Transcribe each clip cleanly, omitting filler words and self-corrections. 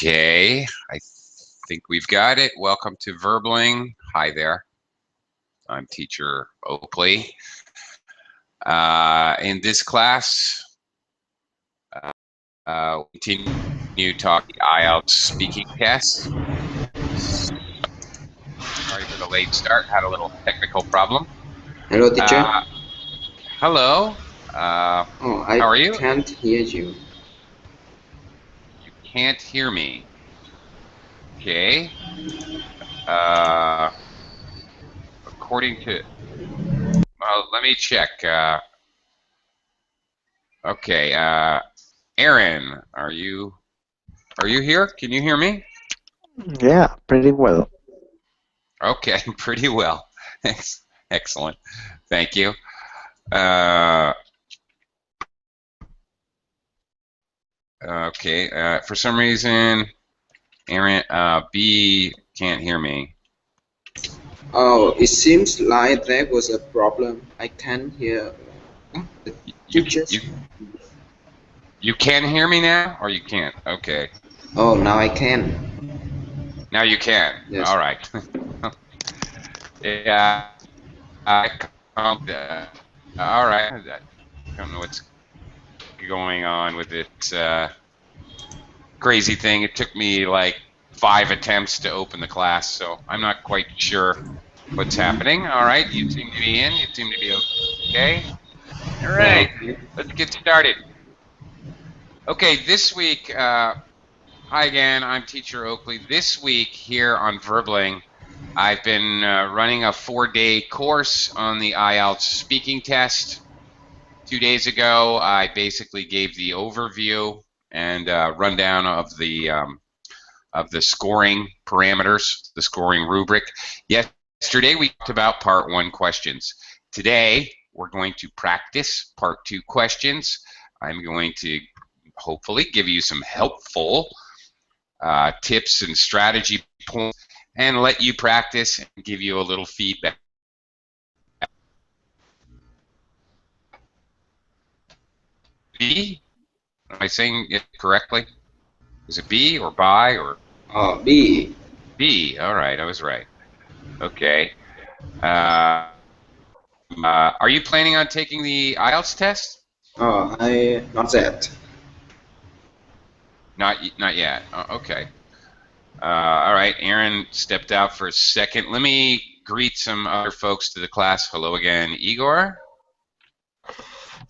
Okay, I think we've got it. Welcome to Verbling. Hi there. I'm teacher Oakley. In this class, we continue talking IELTS speaking test. Sorry for the late start. Had a little technical problem. Hello, teacher. Hello. Oh, How I are you? can't hear you. You can't hear me. Okay. According to, well, let me check. Okay. Aaron, are you here? Can you hear me? Yeah, pretty well. Okay, pretty well. Excellent. Thank you. Okay. For some reason, Aaron B can't hear me. Oh, it seems like there was a problem. I can't hear the You teachers. you you can hear me now, or you can't? Okay. Oh, now I can. Now you can. Yes. All right. Yeah. I all right. I don't know what's going on with this crazy thing. It took me like 5 attempts to open the class, so I'm not quite sure what's happening. All right, you seem to be in. You seem to be okay. All Yeah. right, let's get started. Okay, this week, hi again, I'm Teacher Oakley. This week here on Verbling, I've been running a 4-day course on the IELTS speaking test. 2 days ago, I basically gave the overview and rundown of the scoring parameters, the scoring rubric. Yesterday, we talked about part 1 questions. Today, we're going to practice part 2 questions. I'm going to hopefully give you some helpful tips and strategy points and let you practice and give you a little feedback. B? Am I saying it correctly? Is it B or by or? B. B. All right, I was right. Okay. Are you planning on taking the IELTS test? Oh, I not that. Not yet. Okay. All right. Aaron stepped out for a second. Let me greet some other folks to the class. Hello again, Igor.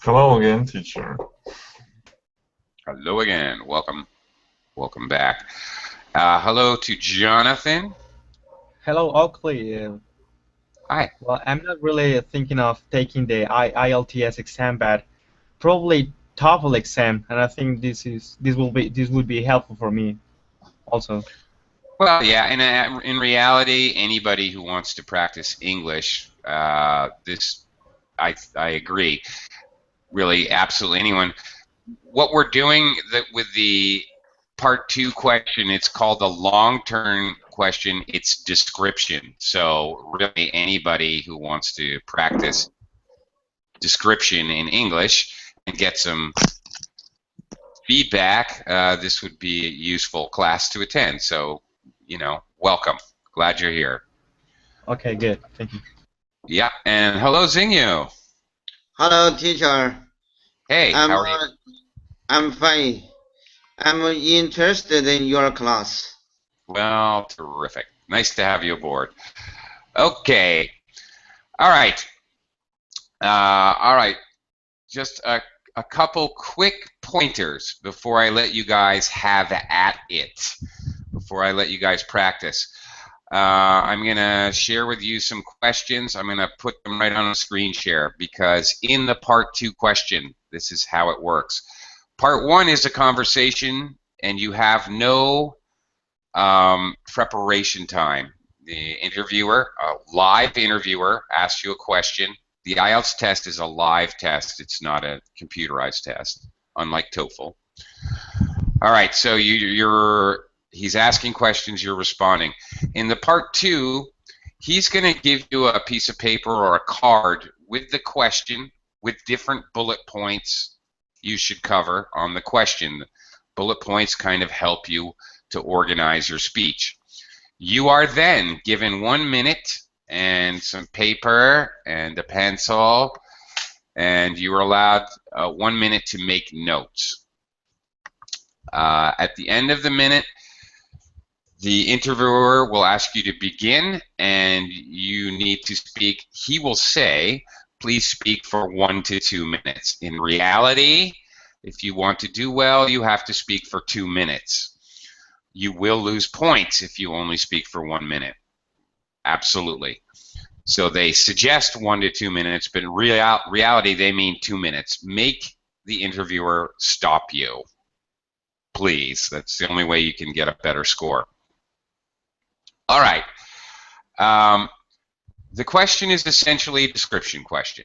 Hello again, teacher. Hello again. Welcome. Welcome back. Hello to Jonathan. Hello, Oakley. Hi. Well, I'm not really thinking of taking the IELTS exam, but probably TOEFL exam, and I think this would be helpful for me, also. Well, yeah, and in reality, anybody who wants to practice English, this I agree. Really, absolutely anyone. What we're doing with the part 2 question, it's called the long-term question. It's description. So really, anybody who wants to practice description in English and get some feedback, this would be a useful class to attend. So, welcome. Glad you're here. Okay, good. Thank you. Yeah, and hello, Xingyu. Hello, teacher. Hey, how are you? I'm fine. I'm interested in your class. Well, terrific. Nice to have you aboard. Okay. All right. All right. Just a couple quick pointers before I let you guys have at it, before I let you guys practice. I'm going to share with you some questions. I'm going to put them right on a screen share because in the part 2 question, this is how it works. Part 1 is a conversation, and you have no preparation time. The interviewer, a live interviewer, asks you a question. The IELTS test is a live test. It's not a computerized test, unlike TOEFL. All right, so he's asking questions, you're responding. In the part 2, he's going to give you a piece of paper or a card with the question, with different bullet points you should cover on the question. Bullet points kind of help you to organize your speech. You are then given 1 minute and some paper and a pencil, and you are allowed 1 minute to make notes. At the end of the minute, the interviewer will ask you to begin, and you need to speak. He will say, please speak for 1 to 2 minutes. In reality, if you want to do well, you have to speak for 2 minutes. You will lose points if you only speak for 1 minute. Absolutely. So they suggest 1 to 2 minutes, but in reality, they mean 2 minutes. Make the interviewer stop you. Please. That's the only way you can get a better score. All right. The question is essentially a description question.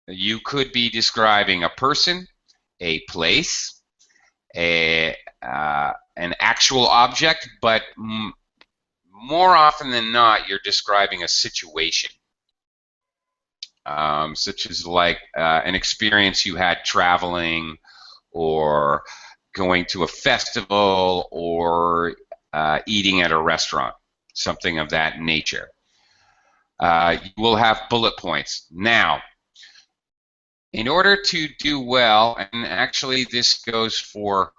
You could be describing a person, a place, an actual object, but more often than not, you're describing a situation, such as like an experience you had traveling, or going to a festival, or eating at a restaurant, something of that nature. You will have bullet points. Now, in order to do well, and actually this goes for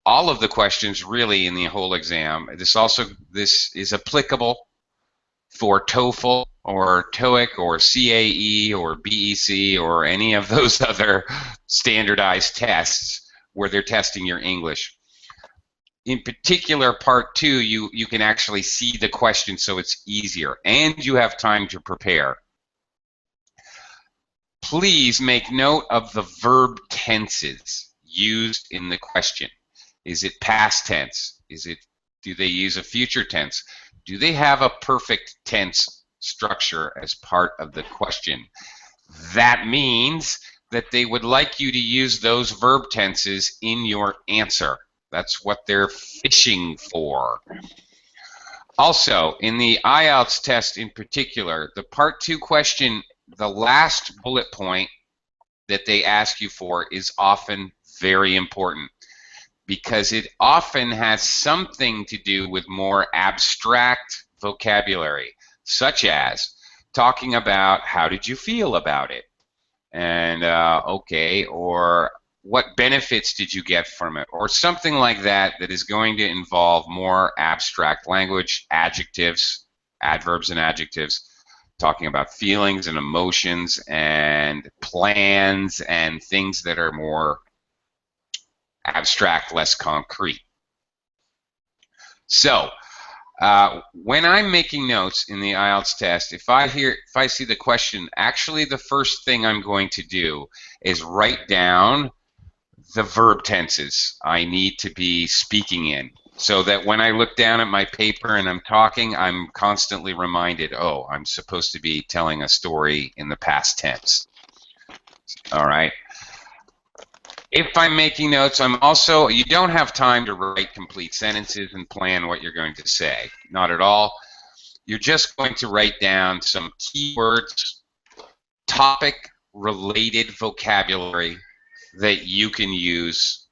all of the questions really in the whole exam, this is applicable for TOEFL or TOEIC or CAE or BEC or any of those other standardized tests where they're testing your English. In particular, part 2, you can actually see the question, so it's easier, and you have time to prepare. Please make note of the verb tenses used in the question. Is it past tense? Do they use a future tense? Do they have a perfect tense structure as part of the question? That means that they would like you to use those verb tenses in your answer. That's what they're fishing for. Also, in the IELTS test in particular, the part 2 question, the last bullet point that they ask you for is often very important, because it often has something to do with more abstract vocabulary, such as talking about how did you feel about it, and okay, or what benefits did you get from it, or something like that, that is going to involve more abstract language, adjectives, adverbs and adjectives, talking about feelings and emotions and plans and things that are more abstract, less concrete. So when I'm making notes in the IELTS test, if I see the question, actually the first thing I'm going to do is write down the verb tenses I need to be speaking in, so that when I look down at my paper and I'm talking, I'm constantly reminded, oh, I'm supposed to be telling a story in the past tense. All right. If I'm making notes, you don't have time to write complete sentences and plan what you're going to say. Not at all. You're just going to write down some keywords, topic-related vocabulary that you can use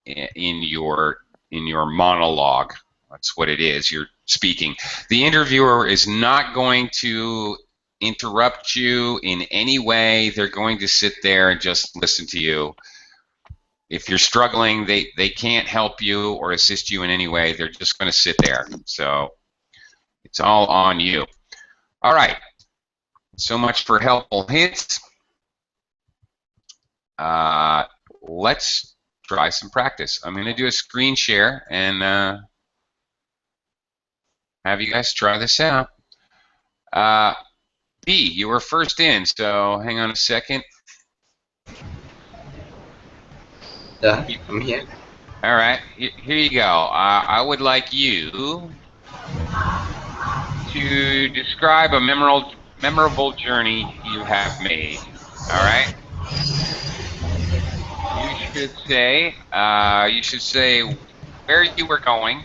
in your monologue. That's what it is. You're speaking. The interviewer is not going to interrupt you in any way. They're going to sit there and just listen to you. If you're struggling, they can't help you or assist you in any way. They're just going to sit there. So it's all on you. All right. So much for helpful hints. Let's try some practice. I'm going to do a screen share and have you guys try this out. B, you were first in, so hang on a second. Yeah, I'm here. All right, here you go. I would like you to describe a memorable journey you have made. All right. You should say where you were going,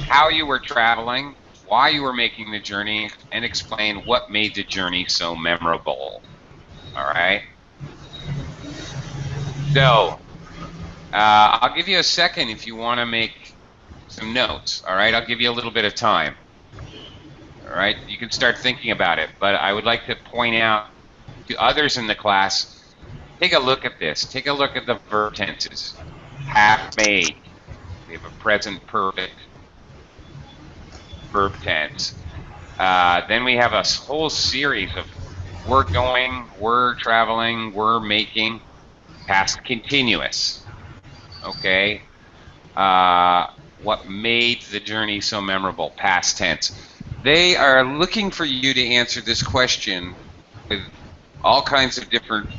how you were traveling, why you were making the journey, and explain what made the journey so memorable. All right. So, I'll give you a second if you want to make some notes. All right, I'll give you a little bit of time. All right, you can start thinking about it, but I would like to point out to others in the class, take a look at this. Take a look at the verb tenses. Have made. We have a present perfect verb tense. Then we have a whole series of we're going, we're traveling, we're making, past continuous. Okay. What made the journey so memorable? Past tense. They are looking for you to answer this question with all kinds of different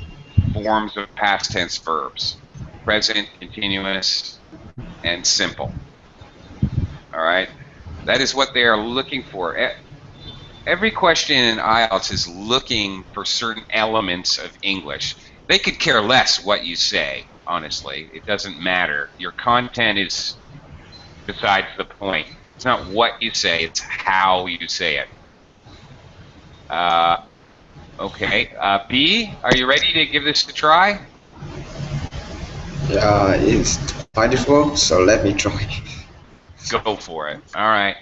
forms of past tense verbs: present, continuous, and simple. All right. That is what they are looking for. Every question in IELTS is looking for certain elements of English. They could care less what you say, honestly. It doesn't matter. Your content is besides the point. It's not what you say, it's how you say it. Okay. B, are you ready to give this a try? Yeah, it's quite difficult, so let me try. Go for it. All right.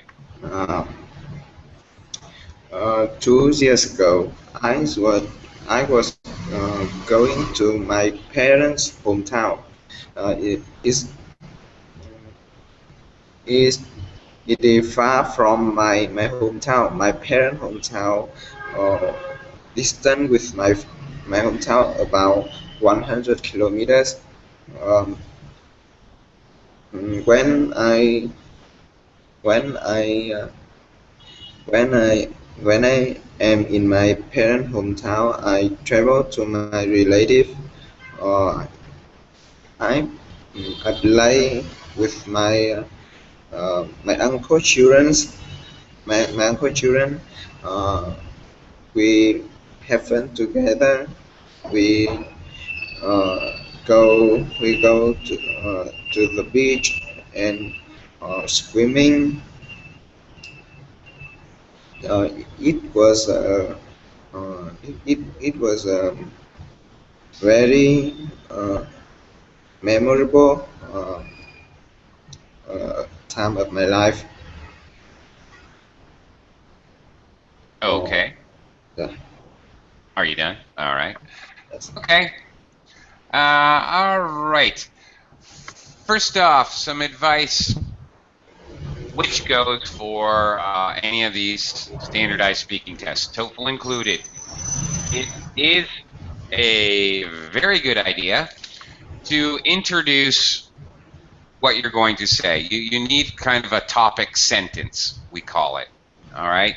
Uh, 2 years ago, I was going to my parents' hometown. It, it is far from my hometown. My parents' hometown, uh, distant with my hometown about 100 kilometers. Um, when when I uh, when I when I am in my parent hometown, I travel to my relative. Uh, I I play with my uncle childrens. My uncle children. Uh, we have fun together. We go to the beach and swimming. Uh, it was it was very memorable time of my life. Okay. Yeah, Are you done? All right. that's, Okay. All right. First off, some advice which goes for any of these standardized speaking tests, TOEFL included. It is a very good idea to introduce what you're going to say. You need kind of a topic sentence, we call it. All right.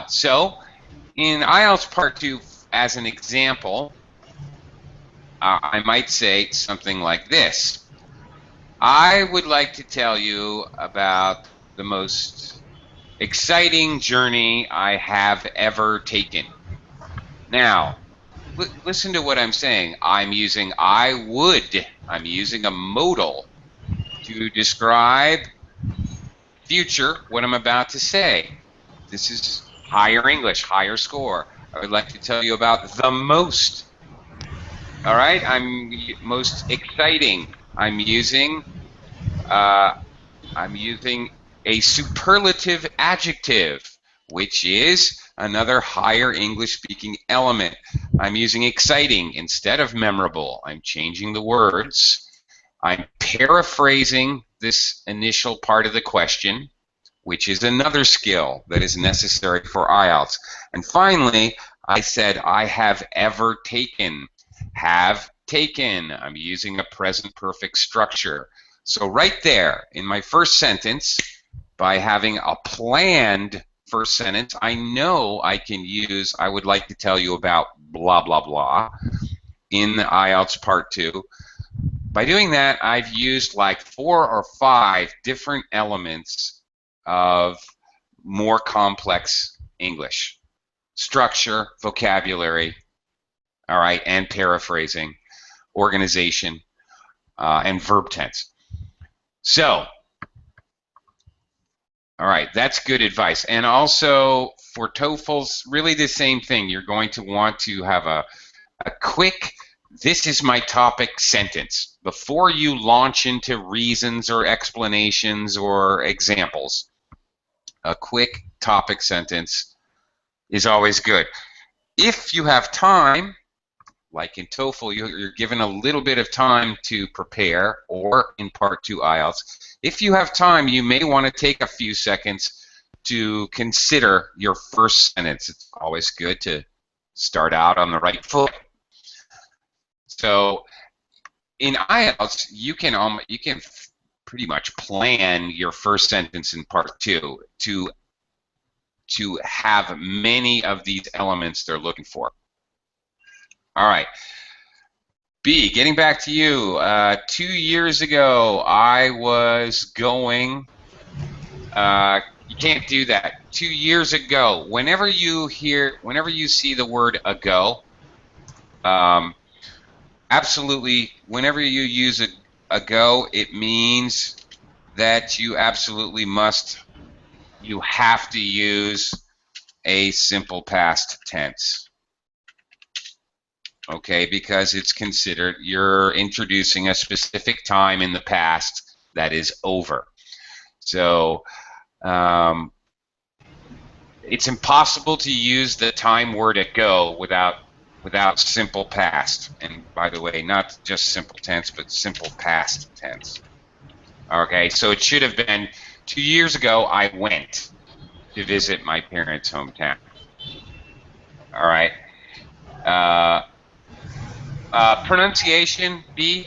So in IELTS Part 2, as an example, I might say something like this. I would like to tell you about the most exciting journey I have ever taken. Now, listen to what I'm saying. I'm using I would. I'm using a modal to describe future what I'm about to say. This is higher English, higher score. I would like to tell you about the most. All right, I'm most exciting. I'm using uh, I'm using a superlative adjective, which is another higher English speaking element. I'm using exciting instead of memorable. I'm changing the words. I'm paraphrasing this initial part of the question, which is another skill that is necessary for IELTS. And finally, I said, I have ever taken. Have taken. I'm using a present perfect structure. So right there, in my first sentence, by having a planned first sentence, I know I can use, I would like to tell you about blah, blah, blah in the IELTS Part 2. By doing that, I've used like 4 or 5 different elements of more complex English. Structure, vocabulary, all right, and paraphrasing, organization, and verb tense. So, all right, that's good advice. And also for TOEFLs, really the same thing. You're going to want to have a quick this is my topic sentence. Before you launch into reasons or explanations or examples, a quick topic sentence is always good. If you have time, like in TOEFL, you're given a little bit of time to prepare, or in Part 2 IELTS. If you have time, you may want to take a few seconds to consider your first sentence. It's always good to start out on the right foot. So in IELTS, you can pretty much plan your first sentence in Part 2 to have many of these elements they're looking for. All right. B, getting back to you. 2 years ago, I was going. You can't do that. 2 years ago. Whenever you see the word ago, absolutely. Whenever you use ago, it means that you absolutely must. You have to use a simple past tense. Okay, because it's considered you're introducing a specific time in the past that is over. So it's impossible to use the time word ago without simple past. And by the way, not just simple tense, but simple past tense. Okay, so it should have been 2 years ago I went to visit my parents' hometown. All right. Pronunciation, B,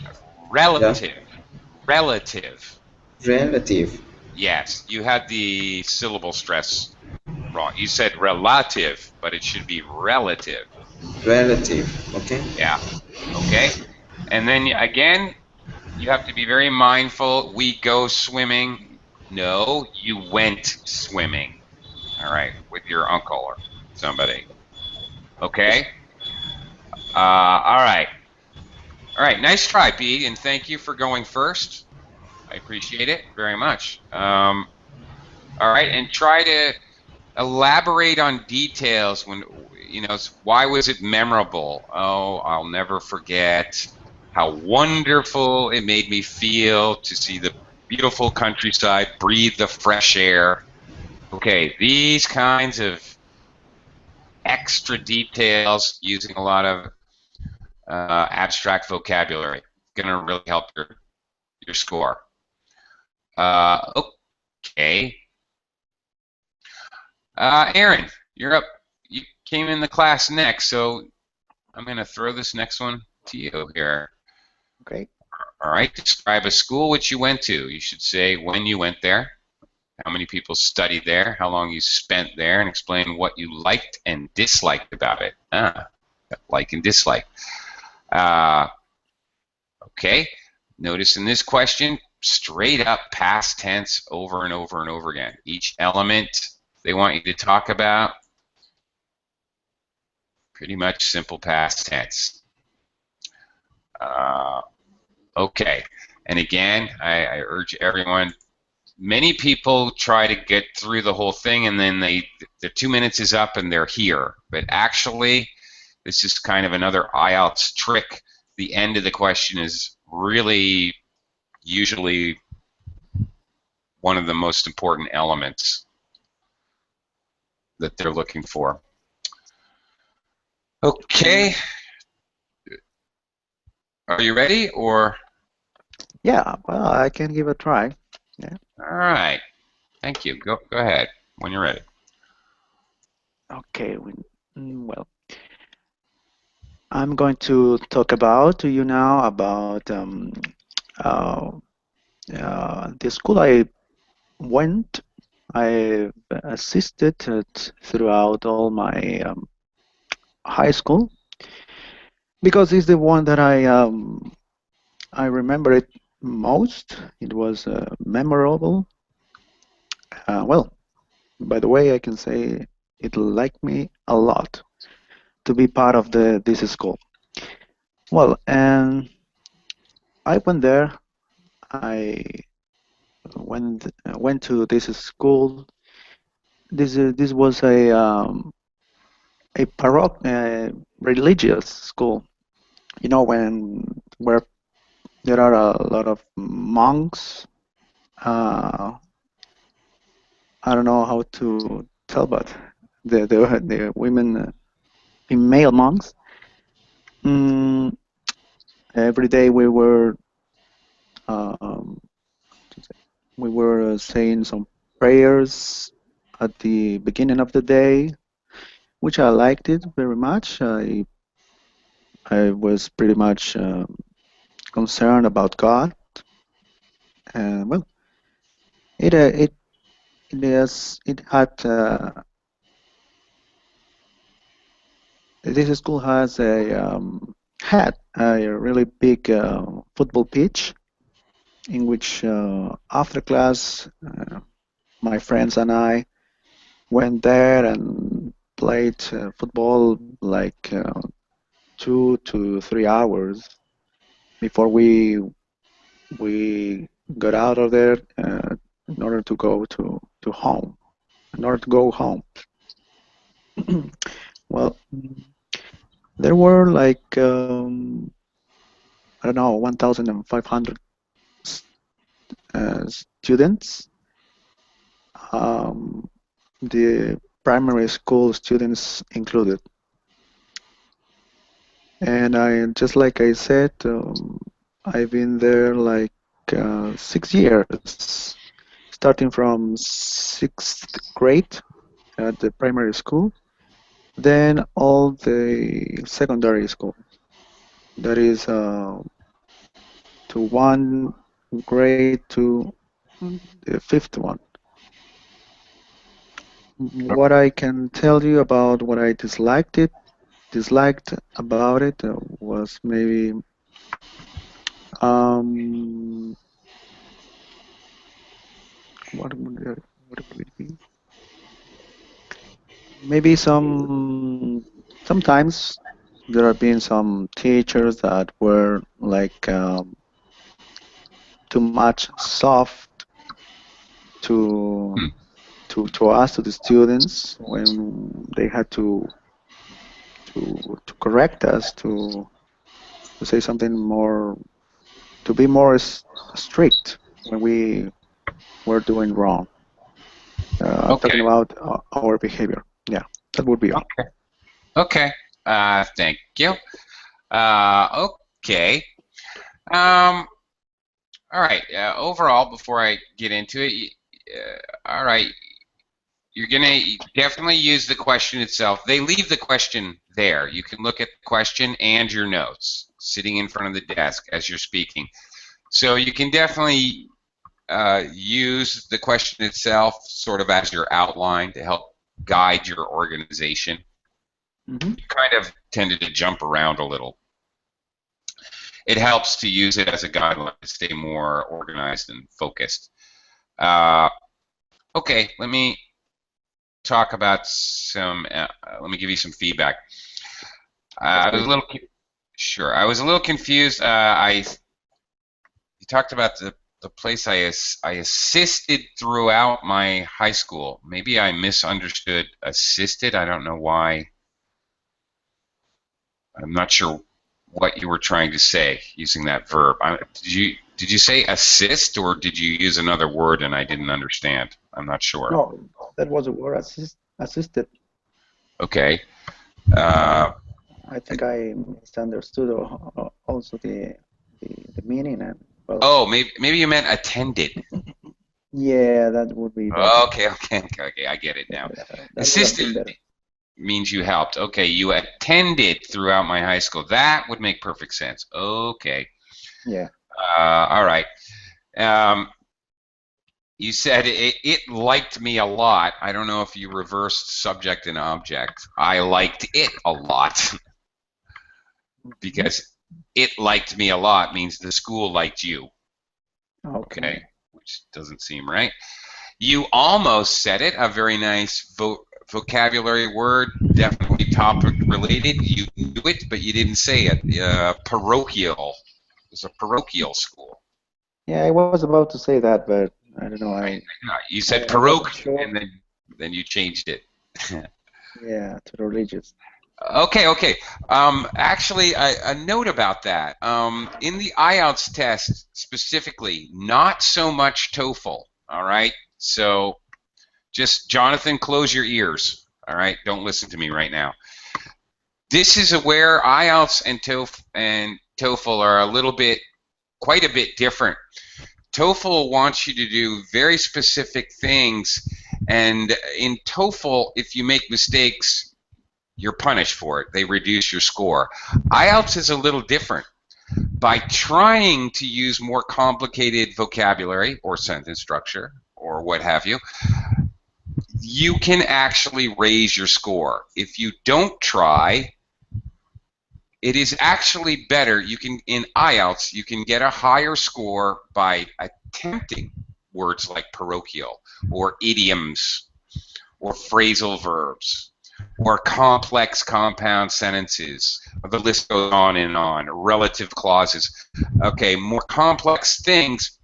relative. Yeah. Relative. Relative. Yes, you had the syllable stress wrong. You said relative, but it should be relative. Relative. Okay. Yeah. Okay. And then again, you have to be very mindful. We go swimming. No, you went swimming. All right, with your uncle or somebody. Okay. All right. All right. Nice try, B, and thank you for going first. I appreciate it very much. All right, and try to elaborate on details. When why was it memorable? Oh, I'll never forget how wonderful it made me feel to see the beautiful countryside, breathe the fresh air. Okay, these kinds of extra details using a lot of abstract vocabulary going to really help your score. Okay. Aaron, you're up. You came in the class next, so I'm going to throw this next one to you here. Okay. All right. Describe a school which you went to. You should say when you went there, how many people studied there, how long you spent there, and explain what you liked and disliked about it. Like and dislike. Okay. Notice in this question, straight up past tense over and over and over again. Each element they want you to talk about, pretty much simple past tense. Okay, and again, I urge everyone, many people try to get through the whole thing and then their 2 minutes is up and they're here. But actually, this is kind of another IELTS trick. The end of the question is really usually one of the most important elements that they're looking for. Okay. Are you ready, or? Yeah, well, I can give a try. Yeah. All right. Thank you. Go ahead when you're ready. Okay. Well, I'm going to talk to you now about the school I went. I assisted throughout all my high school because it's the one that I remember it most. It was memorable. Well, by the way, I can say it liked me a lot to be part of this school. Well, and I went there. I went to this school. This was a religious school. you know, where there are a lot of monks. I don't know how to tell, but the women, female monks. Mm, every day um, we were saying some prayers at the beginning of the day, which I liked it very much. I was pretty much concerned about God, and well, it uh, it it had this school has had a really big football pitch in which after class my friends and I went there and played football like 2 to 3 hours before we got out of there in order to go to home. In order to go home, well, there were like I don't know 1,500 students. Um, the primary school students included. And I, just like I said, I've been there like 6 years, starting from sixth grade at the primary school, then all the secondary school. That is to one grade to the fifth one. What I can tell you about what I disliked about it was maybe um, what would it be? Maybe sometimes there have been some teachers that were like too much soft to Hmm. to us, to the students, when they had to correct us, to say something more, to be more strict when we were doing wrong. I'm Okay. talking about our behavior. Yeah, that would be all. Okay. Okay. Thank you. Okay. All right. Overall, before I get into it, all right, you're gonna definitely use the question itself. They leave the question there. You can look at the question and your notes sitting in front of the desk as you're speaking. So you can definitely use the question itself sort of as your outline to help guide your organization. Mm-hmm. You kind of tended to jump around a little. It helps to use it as a guideline to stay more organized and focused. Okay, let me talk about some. Let me give you some feedback. I was a little sure. I was a little confused. You talked about the place I assisted throughout my high school. Maybe I misunderstood assisted. I don't know why. I'm not sure what you were trying to say using that verb. Did you say assist or did you use another word and I didn't understand? I'm not sure. No, that was a word assisted. Okay. I think I misunderstood also the meaning, and well, Oh, maybe you meant attended. yeah, that would be better. Okay. I get it now. That would have been Assisted better. means you helped. Okay, you attended throughout my high school. That would make perfect sense. Okay. Yeah. All right. Um, you said it liked me a lot. I don't know if you reversed subject and object. I liked it a lot because it liked me a lot means the school liked you. Okay, which doesn't seem right. You almost said it. A very nice vocabulary word, definitely topic related. You knew it, but you didn't say it. Parochial. It was a parochial school. Yeah, I was about to say that, but I don't know. You said I wasn't parochial, sure. and then you changed it. Yeah, to religious. Okay. Actually, a note about that. In the IELTS test specifically, not so much TOEFL. All right. So just Jonathan, close your ears. All right. Don't listen to me right now. This is where IELTS and TOEFL are a little bit, quite a bit different. TOEFL wants you to do very specific things, and in TOEFL, if you make mistakes, you're punished for it. They reduce your score. IELTS is a little different. By trying to use more complicated vocabulary or sentence structure or what have you, you can actually raise your score. If you don't try, it is actually better. You can, in IELTS, you can get a higher score by attempting words like parochial or idioms or phrasal verbs or complex compound sentences. The list goes on and on. Relative clauses. Okay, more complex things.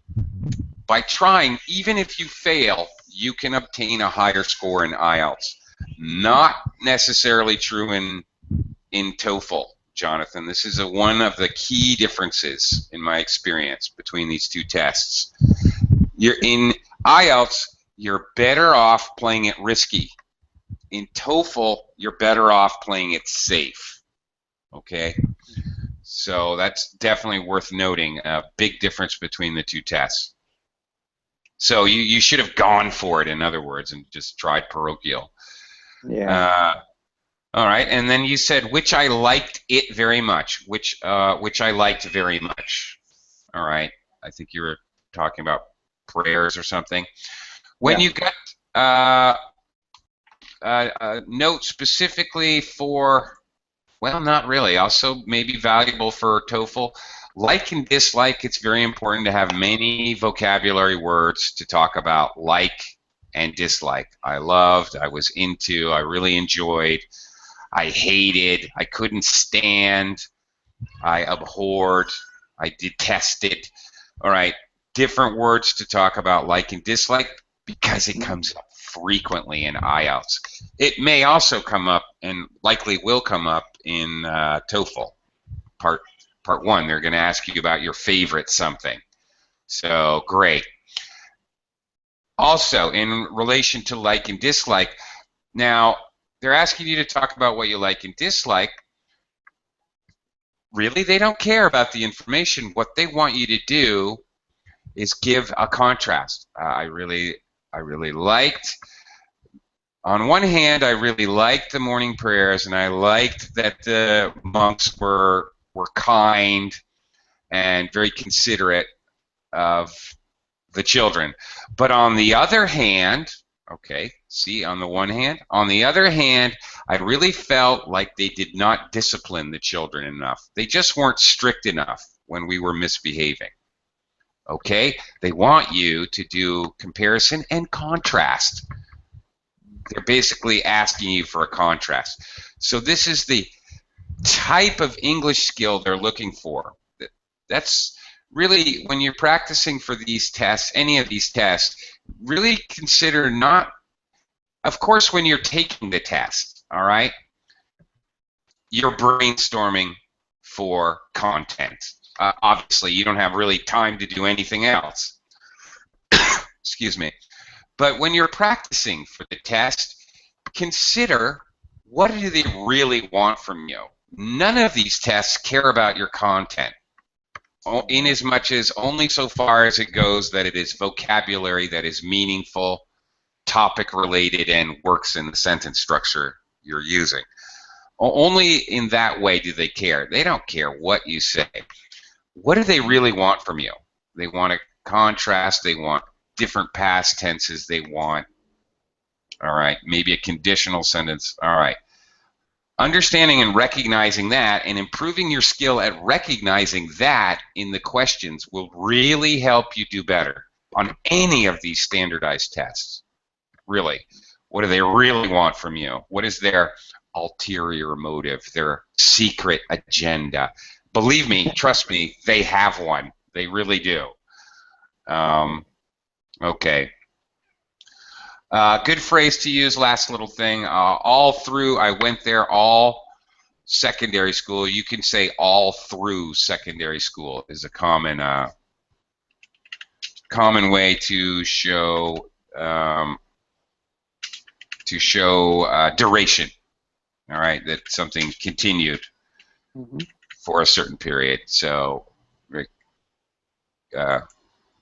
By trying, even if you fail, you can obtain a higher score in IELTS. Not necessarily true in TOEFL, Jonathan. This is one of the key differences in my experience between these two tests. You're in IELTS, you're better off playing it risky. In TOEFL, you're better off playing it safe. Okay? So that's definitely worth noting. A big difference between the two tests. So you should have gone for it, in other words, and just tried parochial. Yeah. All right, and then you said which I liked it very much, which I liked very much. All right, I think you were talking about prayers or something. When you got a note specifically for, well, not really. Also, maybe valuable for TOEFL. Like and dislike, it's very important to have many vocabulary words to talk about. Like and dislike. I loved, I was into, I really enjoyed, I hated, I couldn't stand, I abhorred, I detested. All right, different words to talk about like and dislike because it comes up frequently in IELTS. It may also come up, and likely will come up, in TOEFL. Part 1, they're going to ask you about your favorite something. So, great. Also, in relation to like and dislike, now, they're asking you to talk about what you like and dislike. Really, they don't care about the information. What they want you to do is give a contrast. I really liked, on one hand, I really liked the morning prayers, and I liked that the monks were kind and very considerate of the children. But on the other hand, okay, see, on the one hand, on the other hand, I really felt like they did not discipline the children enough. They just weren't strict enough when we were misbehaving. Okay, they want you to do comparison and contrast. They're basically asking you for a contrast. So this is the type of English skill they're looking for. That's really, when you're practicing for these tests, any of these tests, really consider not, of course, when you're taking the test, all right, you're brainstorming for content. Obviously, you don't have really time to do anything else. Excuse me. But when you're practicing for the test, consider, what do they really want from you? None of these tests care about your content, in as much as only so far as it goes that it is vocabulary that is meaningful, topic related, and works in the sentence structure you're using. Only in that way do they care. They don't care what you say. What do they really want from you? They want a contrast. They want different past tenses. They want, all right, maybe a conditional sentence. All right. Understanding and recognizing that and improving your skill at recognizing that in the questions will really help you do better on any of these standardized tests. Really. What do they really want from you? What is their ulterior motive, their secret agenda? Believe me, trust me, they have one. They really do. Okay. Good phrase to use, last little thing. All through, I went there all secondary school. You can say all through secondary school is a common common way to show duration. All right, that something continued for a certain period. So, all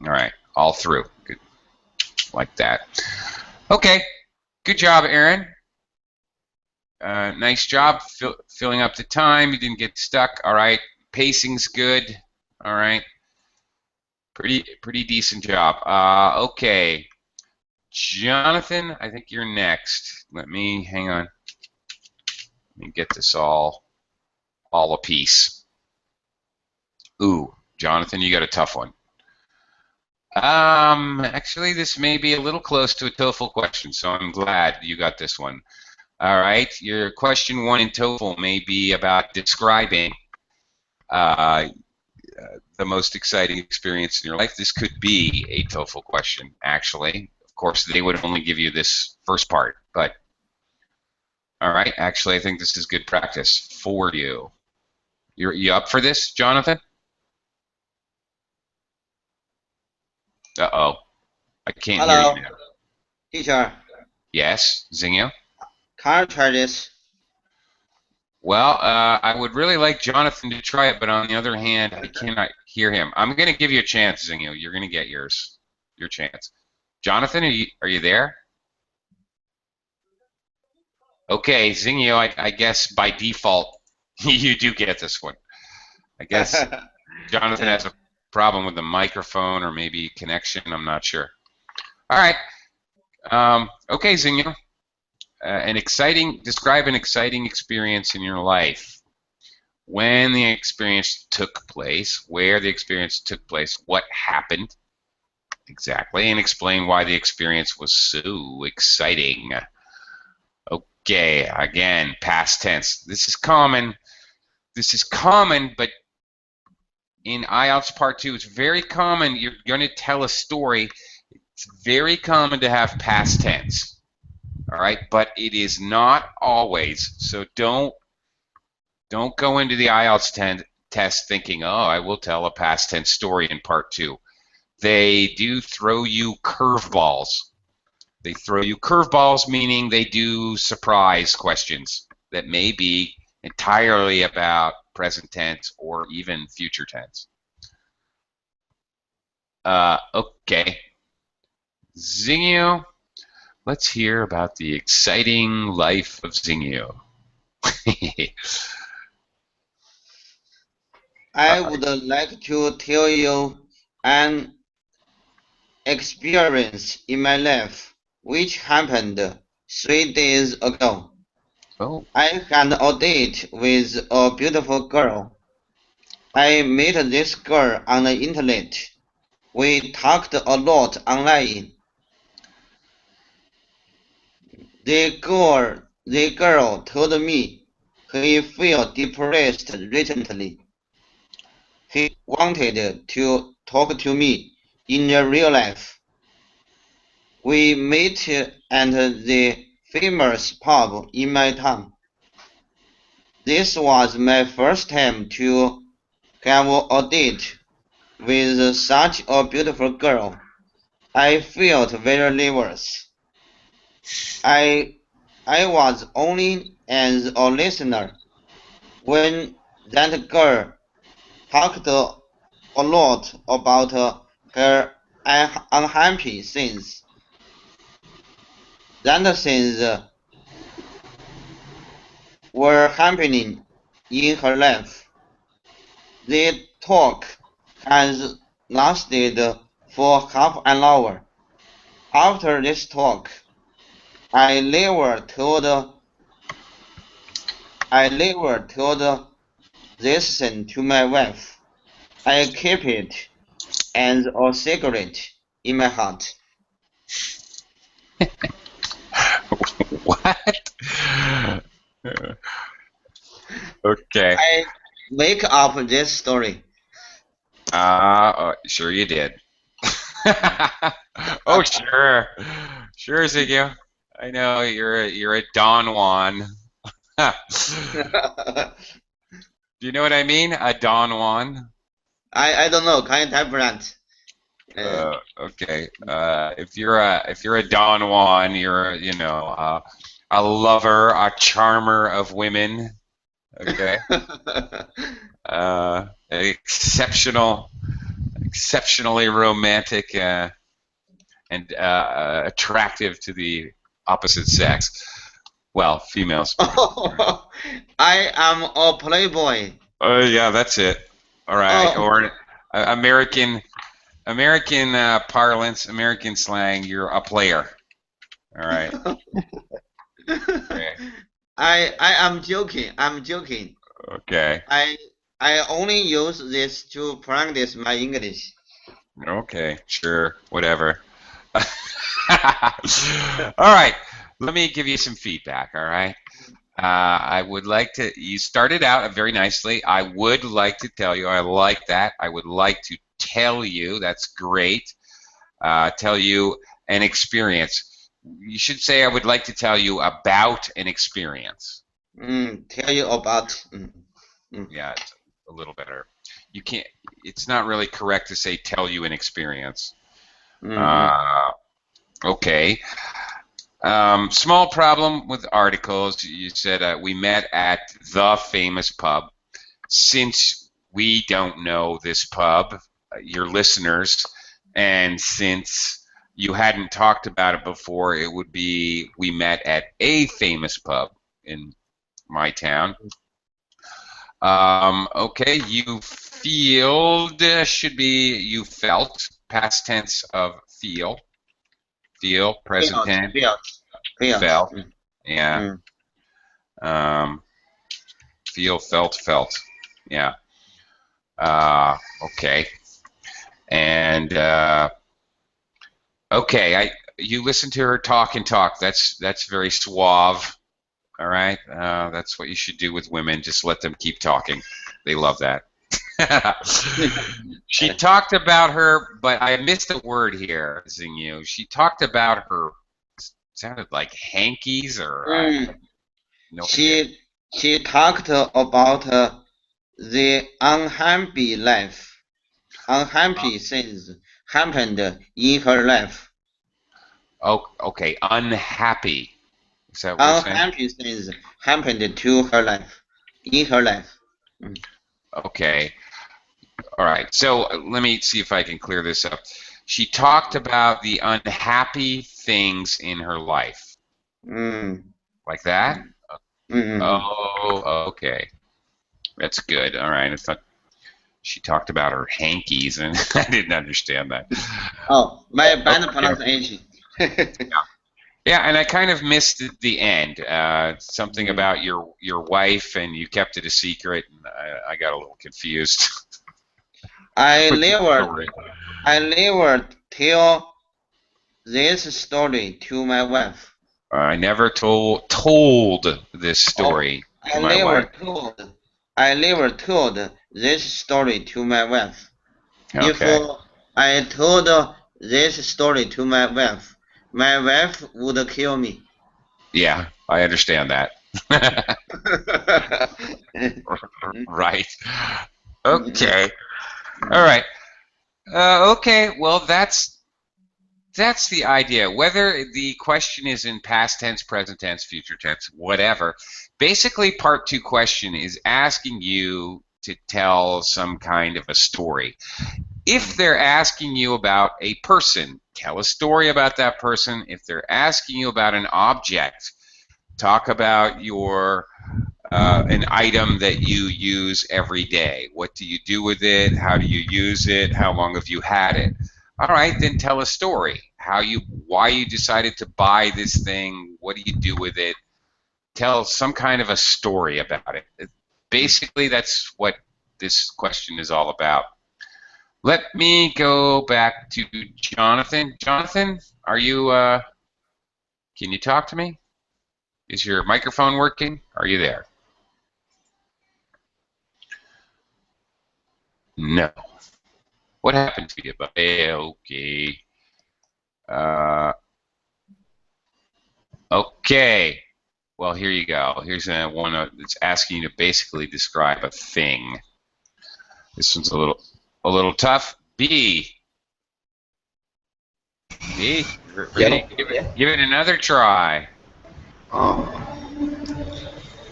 right, all through. Good. Like that. Okay, good job, Aaron. Nice job filling up the time. You didn't get stuck. All right, pacing's good. All right, pretty decent job. Okay, Jonathan, I think you're next. Let me hang on. Let me get this all a piece. Ooh, Jonathan, you got a tough one. Actually, this may be a little close to a TOEFL question, so I'm glad you got this one. All right, your question 1 in TOEFL may be about describing the most exciting experience in your life. This could be a TOEFL question, actually. Of course, they would only give you this first part, but all right, actually, I think this is good practice for you. You up for this, Jonathan? Uh-oh. I can't hear Hello, you now. teacher. Yes, Zingyo? Can I try this? Well, I would really like Jonathan to try it, but on the other hand, I cannot hear him. I'm going to give you a chance, Zingyo. You're going to get your chance. Jonathan, are you there? Okay, Zingyo, I guess by default, you do get this one. I guess Jonathan has a problem with the microphone or maybe connection. I'm not sure. All right. Okay, Zingyo. Describe an exciting experience in your life. When the experience took place, where the experience took place, what happened exactly, and explain why the experience was so exciting. Okay, again, past tense. This is common, but in IELTS Part 2, it's very common. You're going to tell a story. It's very common to have past tense. All right, but it is not always. So don't go into the IELTS test thinking, oh, I will tell a past tense story in Part 2. They do throw you curveballs. They throw you curveballs, meaning they do surprise questions that may be entirely about present tense or even future tense. Okay. Zingyo, let's hear about the exciting life of Zingyo. I would like to tell you an experience in my life which happened 3 days ago. Oh. I had a date with a beautiful girl. I met this girl on the internet. We talked a lot online. The girl told me he felt depressed recently. He wanted to talk to me in the real life. We met at the famous pub in my town. This was my first time to have a date with such a beautiful girl. I felt very nervous. I was only as a listener when that girl talked a lot about her unhappy things. That things were happening in her life. The talk has lasted for half an hour. After this talk, I never told this thing to my wife. I keep it as a secret in my heart. What? Okay. I make up this story. Sure you did. Oh, sure. Sure, Ziggy. I know you're a Don Juan. Do you know what I mean? A Don Juan? I don't know. Can you type that? Okay. If you're a Don Juan, you're a lover, a charmer of women. Okay. Exceptionally romantic and attractive to the opposite sex. Well, females. Oh, I am a playboy. Yeah, that's it. All right. Oh. Or American parlance, American slang. You're a player. All right. Okay. I am joking. I'm joking. Okay. I only use this to practice my English. Okay. Sure. Whatever. All right. Let me give you some feedback. All right. I would like to. You started out very nicely. I would like to tell you. I like that. I would like to tell you. That's great. Tell you an experience. You should say, I would like to tell you about an experience. Tell you about. Yeah, it's a little better. You can't. It's not really correct to say tell you an experience. Okay. Small problem with articles. You said we met at the famous pub. Since we don't know this pub, your listeners, and since you hadn't talked about it before, it would be we met at a famous pub in my town. Okay, you feel should be you felt, past tense of feel. Feel, present tense, Field. felt. Yeah. Um, feel, felt. Yeah. Okay. And okay, you listen to her talk and talk. That's very suave. All right. That's what you should do with women. Just let them keep talking. They love that. She talked about her, but I missed a word here, Xingyu. She talked about her. Sounded like hankies, or no idea. She talked about the unhappy life. Unhappy things happened in her life. Oh, okay. Unhappy. Is that what you're saying? Unhappy things happened to her life. In her life. Okay. All right. So let me see if I can clear this up. She talked about the unhappy things in her life. Like that? Oh, okay. That's good. All right. I thought she talked about her hankies, and I didn't understand that. Oh, my bad Okay. pronunciation. Yeah, and I kind of missed the end. Something about your wife, and you kept it a secret, and I got a little confused. I with the never story. tell this story to my wife. I never told this story to my wife. I never told this story to my wife. If Okay. I told this story to my wife would kill me. Yeah, I understand that. Right. Okay. All right. Okay. Well, that's the idea. Whether the question is in past tense, present tense, future tense, whatever. Basically, part two question is asking you to tell some kind of a story. If they're asking you about a person, tell a story about that person. If they're asking you about an object, talk about your an item that you use every day. What do you do with it? How do you use it? How long have you had it? All right, then tell a story. Why you decided to buy this thing? What do you do with it? Tell some kind of a story about it. Basically, that's what this question is all about. Let me go back to Jonathan. Jonathan, are you? Can you talk to me? Is your microphone working? Are you there? No. What happened to you, buddy? Okay. Uh, okay. Well, here you go. Here's one that's asking you to basically describe a thing. This one's a little tough. B. B. Ready? Yeah, yeah. Give it another try. Oh,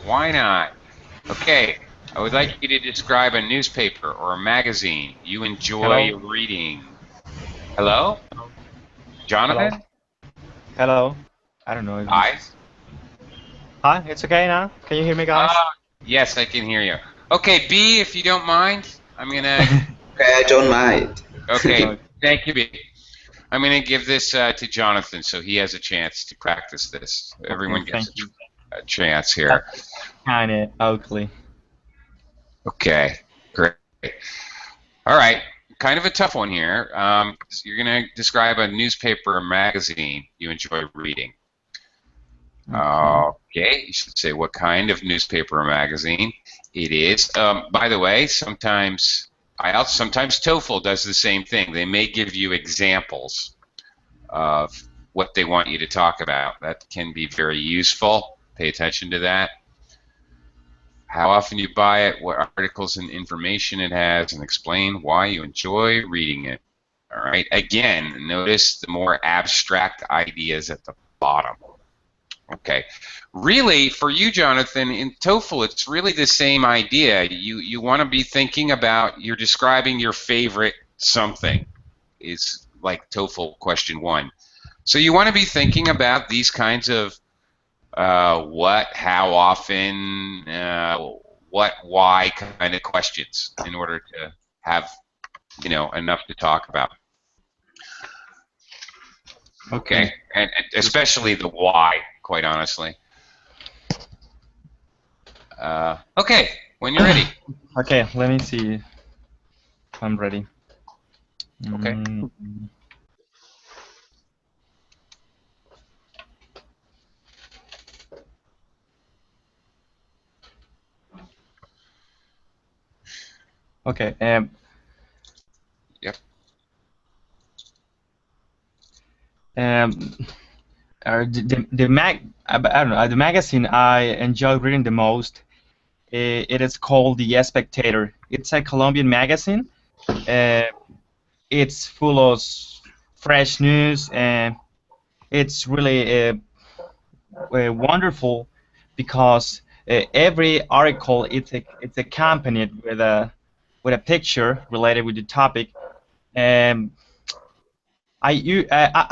Why not? Okay. I would like you to describe a newspaper or a magazine you enjoy Hello? reading. Hello? Hello? Jonathan? Hello? I don't know if this Hi. is... Hi, it's okay now? Can you hear me, guys? Yes, I can hear you. Okay, B, if you don't mind, I'm gonna. okay, I don't mind. Okay, thank you, B. I'm gonna give this to Jonathan so he has a chance to practice this. Everyone Okay, gets thank you. a chance here. Kind of ugly. Okay, great. All right, kind of a tough one here. So you're gonna describe a newspaper or magazine you enjoy reading. Okay, you should say what kind of newspaper or magazine it is. By the way, sometimes sometimes TOEFL does the same thing. They may give you examples of what they want you to talk about. That can be very useful. Pay attention to that. How often you buy it, what articles and information it has, and explain why you enjoy reading it. All right. Again, notice the more abstract ideas at the bottom. Okay. Really, for you, Jonathan, in TOEFL, it's really the same idea. You want to be thinking about, you're describing your favorite something, is like TOEFL question 1. So you want to be thinking about these kinds of what, how often, what, why kind of questions in order to have, enough to talk about. Okay, and especially the why, quite honestly. Okay, when you're ready. Okay, let me see if I'm ready. Okay. Okay. Yep. I don't know, the magazine I enjoy reading the most. It is called The Spectator. It's a Colombian magazine. It's full of fresh news, and it's really wonderful because every article it's accompanied with a picture related with the topic. And I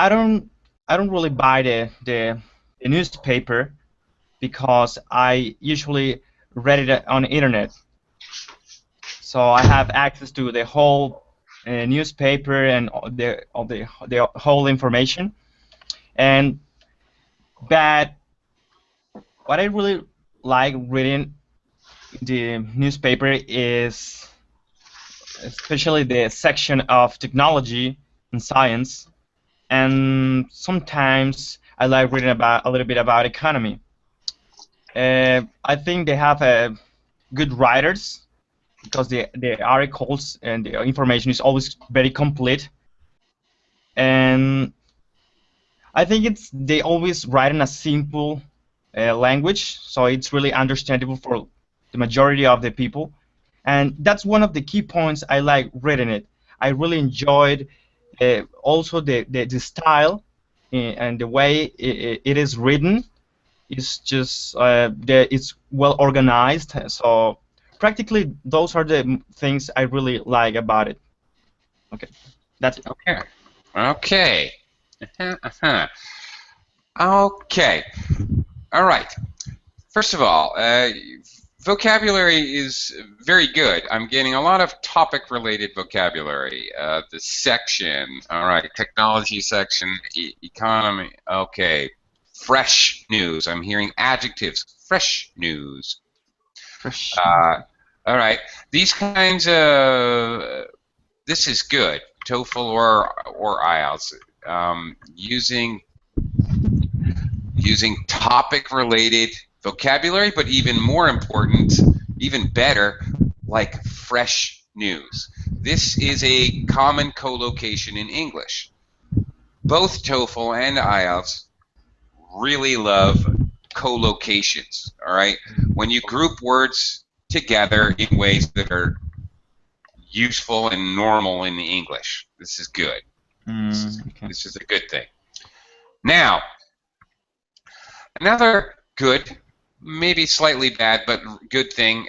don't really buy the newspaper because I usually read it on the internet. So I have access to the whole newspaper and the whole information. And but what I really like reading the newspaper is especially the section of technology and science, and sometimes I like reading about a little bit about economy. I think they have good writers because the articles and the information is always very complete, and I think they always write in a simple language, so it's really understandable for the majority of the people, and that's one of the key points I like reading it. I really enjoyed also the style and the way it is written. It's just it's well organized. So practically those are the things I really like about it. Okay, that's it. Okay. Okay. Okay. All right. First of all, vocabulary is very good. I'm getting a lot of topic-related vocabulary. The section, all right, technology section, economy, okay. Fresh news, I'm hearing adjectives, fresh news. Fresh. All right, these kinds of, this is good, TOEFL or IELTS, using topic-related vocabulary, but even more important, even better, like fresh news. This is a common collocation in English. Both TOEFL and IELTS really love collocations. All right, when you group words together in ways that are useful and normal in English, this is good. Okay. This is a good thing. Now, another good, maybe slightly bad, but good thing,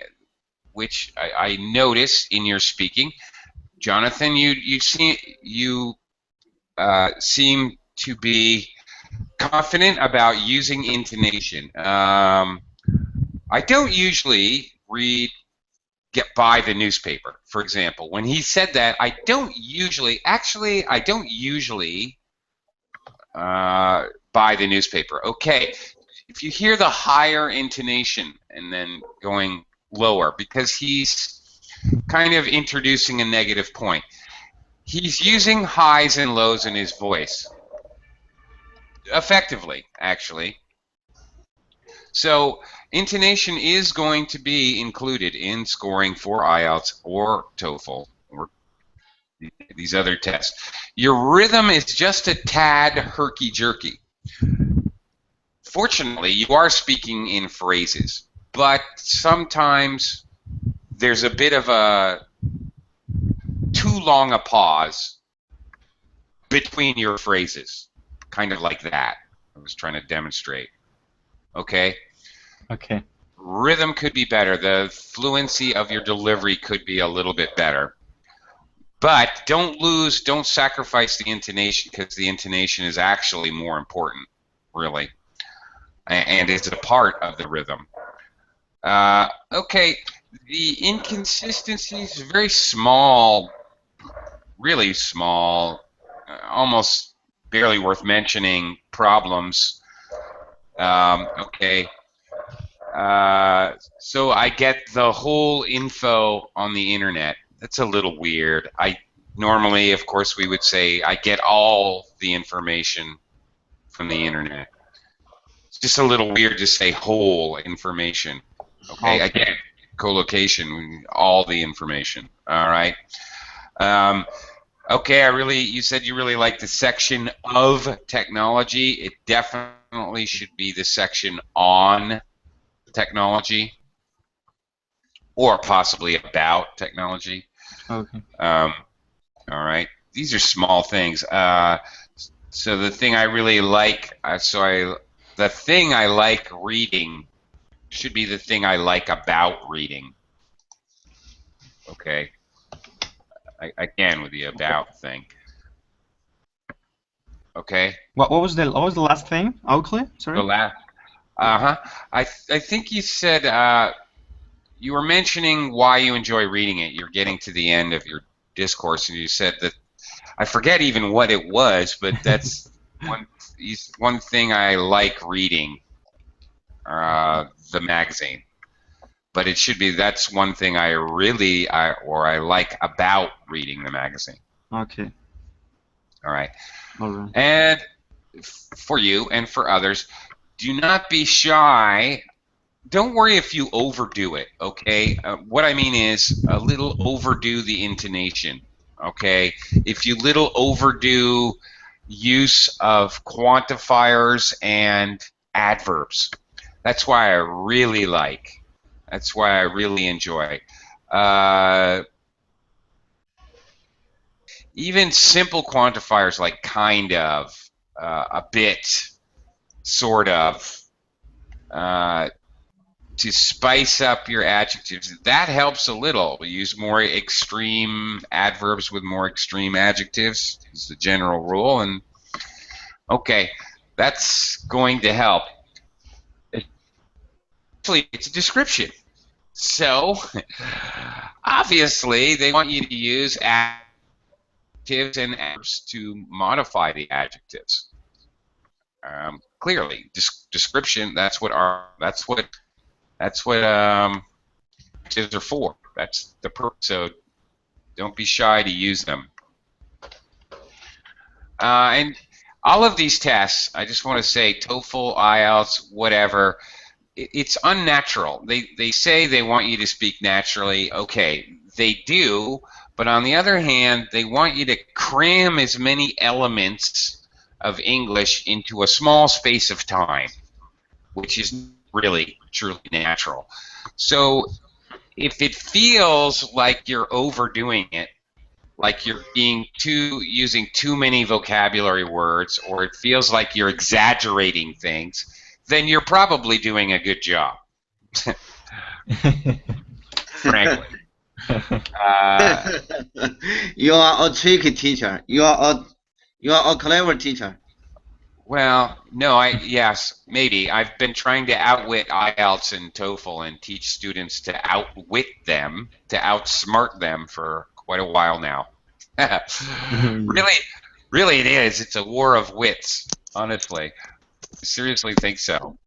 which I notice in your speaking, Jonathan, you seem to be confident about using intonation. I don't usually get by the newspaper, for example. When he said that, I don't usually buy the newspaper. Okay, if you hear the higher intonation and then going lower, because he's kind of introducing a negative point. He's using highs and lows in his voice effectively, actually. So intonation is going to be included in scoring for IELTS or TOEFL or these other tests. Your rhythm is just a tad herky-jerky. Fortunately, you are speaking in phrases, but sometimes there's a bit of a too long a pause between your phrases, kind of like that. I was trying to demonstrate. Okay? Okay. Rhythm could be better. The fluency of your delivery could be a little bit better. But don't sacrifice the intonation, because the intonation is actually more important, really. And it's a part of the rhythm. Okay, the inconsistencies, very small, really small, almost barely worth mentioning problems. Okay. So I get the whole info on the internet. That's a little weird. Normally, of course, we would say I get all the information from the internet. It's just a little weird to say whole information. Okay, again, collocation, all the information. All right. Okay, you said you really like the section of technology. It definitely should be the section on technology, or possibly about technology. Okay. All right. These are small things. So the thing I really like, the thing I like reading should be the thing I like about reading. Okay. Again, with the about thing. Okay. What was the last thing? Oakley? Sorry. The last. I think you said you were mentioning why you enjoy reading it. You're getting to the end of your discourse, and you said that I forget even what it was, but that's one thing I like reading, the magazine. But it should be that's one thing I like about reading the magazine. Okay. All right. All right. And for you and for others, do not be shy. Don't worry if you overdo it, okay? What I mean is a little overdo the intonation, okay? If you little overdo use of quantifiers and adverbs, that's why I really like. That's why I really enjoy. Even simple quantifiers like kind of, a bit, sort of, to spice up your adjectives. That helps a little. We use more extreme adverbs with more extreme adjectives is the general rule. And okay, that's going to help. Actually, it's a description. So, obviously, they want you to use adjectives and adverbs to modify the adjectives. Clearly, description. That's what adjectives are for. That's the purpose. So, don't be shy to use them. And all of these tests, I just want to say, TOEFL, IELTS, whatever. It's unnatural. They say they want you to speak naturally. Okay, they do, but on the other hand, they want you to cram as many elements of English into a small space of time. which is really truly natural. So if it feels like you're overdoing it, like you're using too many vocabulary words, or it feels like you're exaggerating things, then you're probably doing a good job. Frankly. You are a tricky teacher. You are a clever teacher. Well, no, yes, maybe. I've been trying to outwit IELTS and TOEFL and teach students to outwit them, to outsmart them for quite a while now. Really, really it is. It's a war of wits, honestly. I seriously think so.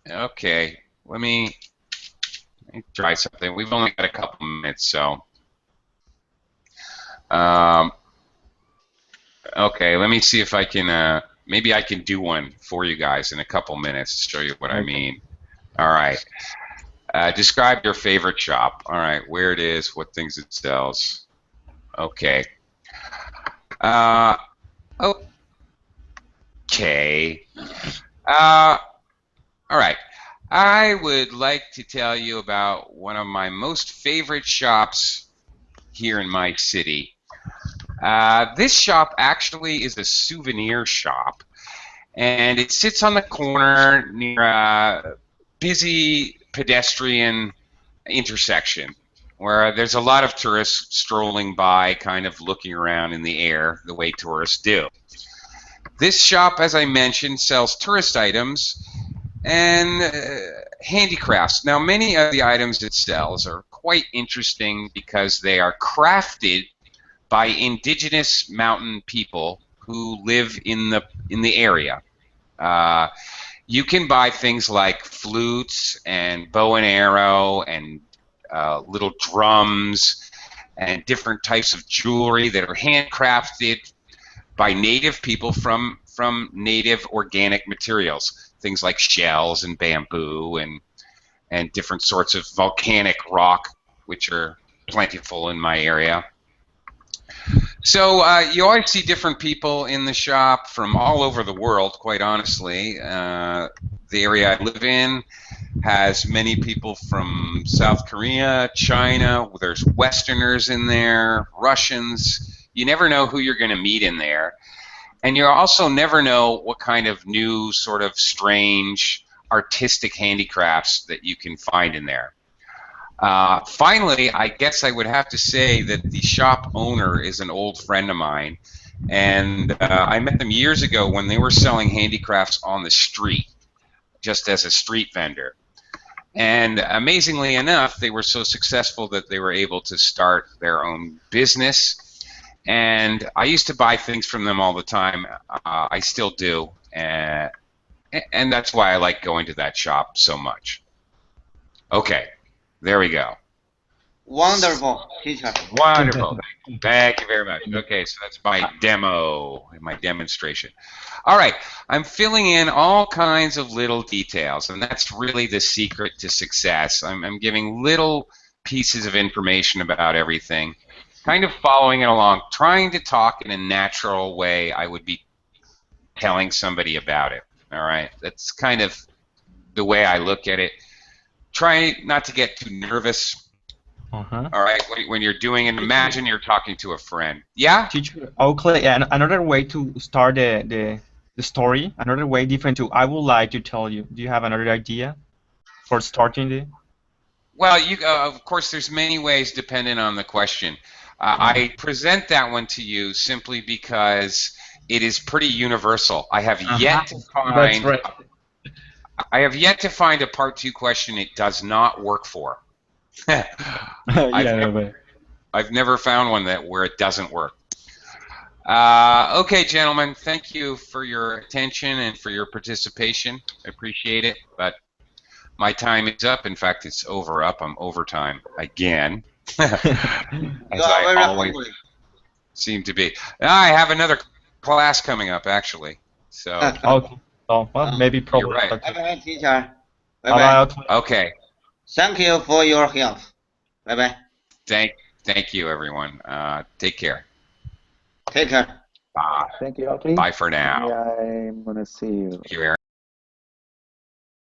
Okay, let me try something. We've only got a couple minutes, so. Okay, let me see if I can, maybe I can do one for you guys in a couple minutes to show you what I mean. All right. Describe your favorite shop. All right, where it is, what things it sells. Okay. Okay. All right. I would like to tell you about one of my most favorite shops here in my city. This shop actually is a souvenir shop, and it sits on the corner near a busy pedestrian intersection where there's a lot of tourists strolling by, kind of looking around in the air the way tourists do. This shop, as I mentioned, sells tourist items and handicrafts. Now, many of the items it sells are quite interesting because they are crafted by indigenous mountain people who live in the area. You can buy things like flutes and bow and arrow and little drums and different types of jewelry that are handcrafted by native people from native organic materials, things like shells and bamboo and different sorts of volcanic rock, which are plentiful in my area. So you always see different people in the shop from all over the world, quite honestly. The area I live in has many people from South Korea, China. There's Westerners in there, Russians. You never know who you're going to meet in there. And you also never know what kind of new sort of strange artistic handicrafts that you can find in there. Finally, I guess I would have to say that the shop owner is an old friend of mine, and I met them years ago when they were selling handicrafts on the street, just as a street vendor. And amazingly enough, they were so successful that they were able to start their own business. And I used to buy things from them all the time. I still do, and that's why I like going to that shop so much. Okay. There we go. Wonderful, teacher. Wonderful. Thank you very much. Okay, so that's my demo, my demonstration. All right, I'm filling in all kinds of little details, and that's really the secret to success. I'm giving little pieces of information about everything, kind of following it along, trying to talk in a natural way I would be telling somebody about it. All right, that's kind of the way I look at it. Try not to get too nervous. All right, when you're doing it, imagine you're talking to a friend. Yeah? Teacher Oakley, yeah, another way to start the story, another way different to, I would like to tell you. Do you have another idea for starting the? Well, of course, there's many ways depending on the question. I present that one to you simply because it is pretty universal. I have yet to find. That's right. I have yet to find a part 2 question it does not work for. I've never found one where it doesn't work. Okay, gentlemen, thank you for your attention and for your participation. I appreciate it, but my time is up. In fact, it's up. I'm overtime again, as I always seem to be. I have another class coming up, actually. So. Okay. Oh, well, maybe probably. You're right. Bye-bye, teacher. Bye-bye. Okay. Thank you for your help. Bye-bye. Thank you, everyone. Take care. Take care. Bye. Thank you, Oakley. Bye for now. I'm gonna see you. Thank you, Aaron.